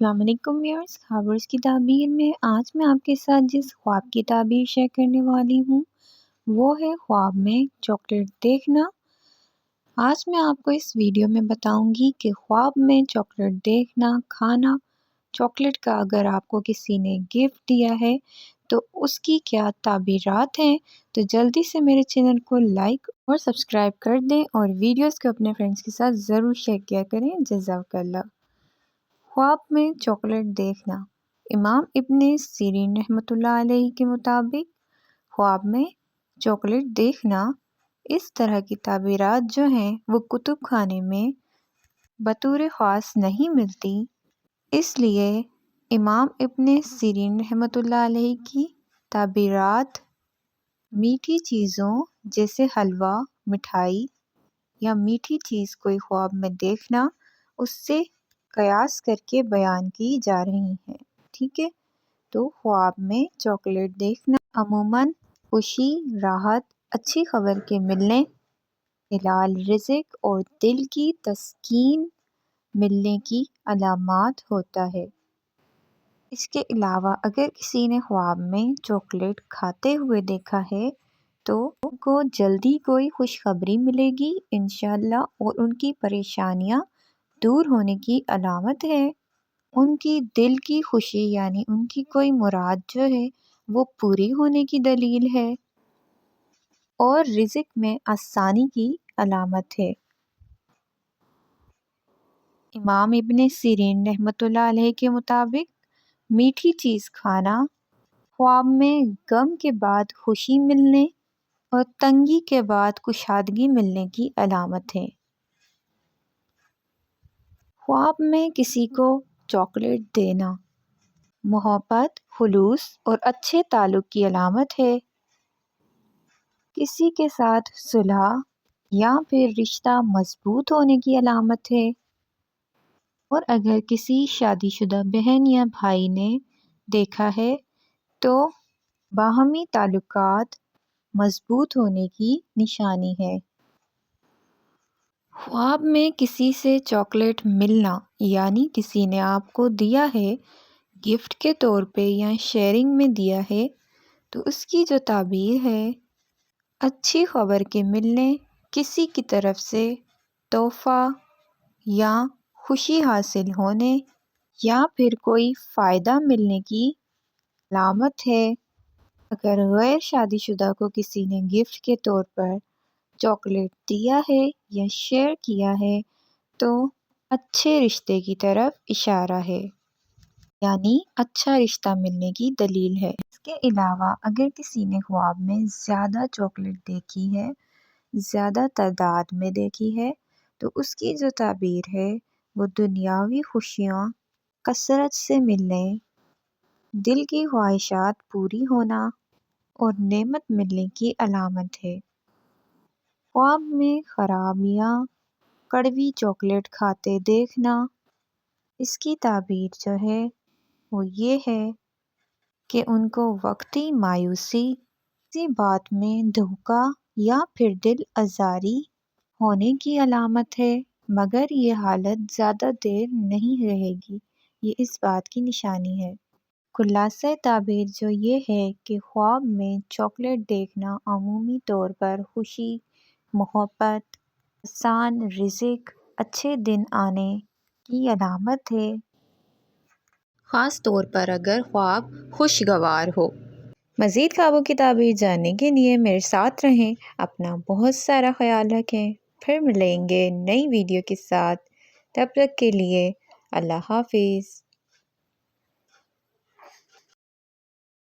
السلام علیکم ویورز، خوابرز کی تعبیر میں آج میں آپ کے ساتھ جس خواب کی تعبیر شیئر کرنے والی ہوں وہ ہے خواب میں چاکلیٹ دیکھنا۔ آج میں آپ کو اس ویڈیو میں بتاؤں گی کہ خواب میں چاکلیٹ دیکھنا، کھانا، چاکلیٹ کا اگر آپ کو کسی نے گفٹ دیا ہے تو اس کی کیا تعبیرات ہیں۔ تو جلدی سے میرے چینل کو لائک اور سبسکرائب کر دیں اور ویڈیوز کو اپنے فرینڈز کے ساتھ ضرور شیئر کیا کریں۔ جزاک اللہ۔ خواب میں چاکلیٹ دیکھنا۔ امام ابن سیرین رحمۃ اللہ علیہ کے مطابق خواب میں چاکلیٹ دیکھنا، اس طرح کی تعبیرات جو ہیں وہ کتب خانے میں بطور خاص نہیں ملتی، اس لیے امام ابن سیرین رحمۃ اللہ علیہ کی تعبیرات میٹھی چیزوں جیسے حلوہ، مٹھائی یا میٹھی چیز کوئی خواب میں دیکھنا، اس سے قیاس کر کے بیان کی جا رہی ہیں۔ ٹھیک ہے، تو خواب میں چاکلیٹ دیکھنا عموماً خوشی، راحت، اچھی خبر کے ملنے، حلال رزق اور دل کی تسکین ملنے کی علامات ہوتا ہے۔ اس کے علاوہ اگر کسی نے خواب میں چاکلیٹ کھاتے ہوئے دیکھا ہے تو ان کو جلدی کوئی خوشخبری ملے گی انشاءاللہ، اور ان کی پریشانیاں دور ہونے کی علامت ہے۔ ان کی دل کی خوشی یعنی ان کی کوئی مراد جو ہے وہ پوری ہونے کی دلیل ہے اور رزق میں آسانی کی علامت ہے۔ امام ابن سیرین رحمۃ اللہ علیہ کے مطابق میٹھی چیز کھانا خواب میں غم کے بعد خوشی ملنے اور تنگی کے بعد کشادگی ملنے کی علامت ہے۔ خواب میں کسی کو چاکلیٹ دینا محبت، خلوص اور اچھے تعلق کی علامت ہے۔ کسی کے ساتھ صلح یا پھر رشتہ مضبوط ہونے کی علامت ہے، اور اگر کسی شادی شدہ بہن یا بھائی نے دیکھا ہے تو باہمی تعلقات مضبوط ہونے کی نشانی ہے۔ خواب میں کسی سے چاکلیٹ ملنا یعنی کسی نے آپ کو دیا ہے گفٹ کے طور پہ یا شیئرنگ میں دیا ہے، تو اس کی جو تعبیر ہے اچھی خبر کے ملنے، کسی کی طرف سے تحفہ یا خوشی حاصل ہونے یا پھر کوئی فائدہ ملنے کی علامت ہے۔ اگر غیر شادی شدہ کو کسی نے گفٹ کے طور پر چاکلیٹ دیا ہے یا شیئر کیا ہے تو اچھے رشتے کی طرف اشارہ ہے، یعنی اچھا رشتہ ملنے کی دلیل ہے۔ اس کے علاوہ اگر کسی نے خواب میں زیادہ چاکلیٹ دیکھی ہے، زیادہ تعداد میں دیکھی ہے، تو اس کی جو تعبیر ہے وہ دنیاوی خوشیاں کثرت سے ملنے، دل کی خواہشات پوری ہونا اور نعمت ملنے کی علامت ہے۔ خواب میں خراب یا کڑوی چاکلیٹ کھاتے دیکھنا، اس کی تعبیر جو ہے وہ یہ ہے کہ ان کو وقتی مایوسی، کسی بات میں دھوکہ یا پھر دل آزاری ہونے کی علامت ہے، مگر یہ حالت زیادہ دیر نہیں رہے گی، یہ اس بات کی نشانی ہے۔ خلاصہ تعبیر جو یہ ہے کہ خواب میں چاکلیٹ دیکھنا عمومی طور پر خوشی، محبت، آسان رزق، اچھے دن آنے کی علامت ہے، خاص طور پر اگر خواب خوشگوار ہو۔ مزید خوابوں کی تعبیر جاننے کے لیے میرے ساتھ رہیں۔ اپنا بہت سارا خیال رکھیں۔ پھر ملیں گے نئی ویڈیو کے ساتھ، تب تک کے لیے اللہ حافظ۔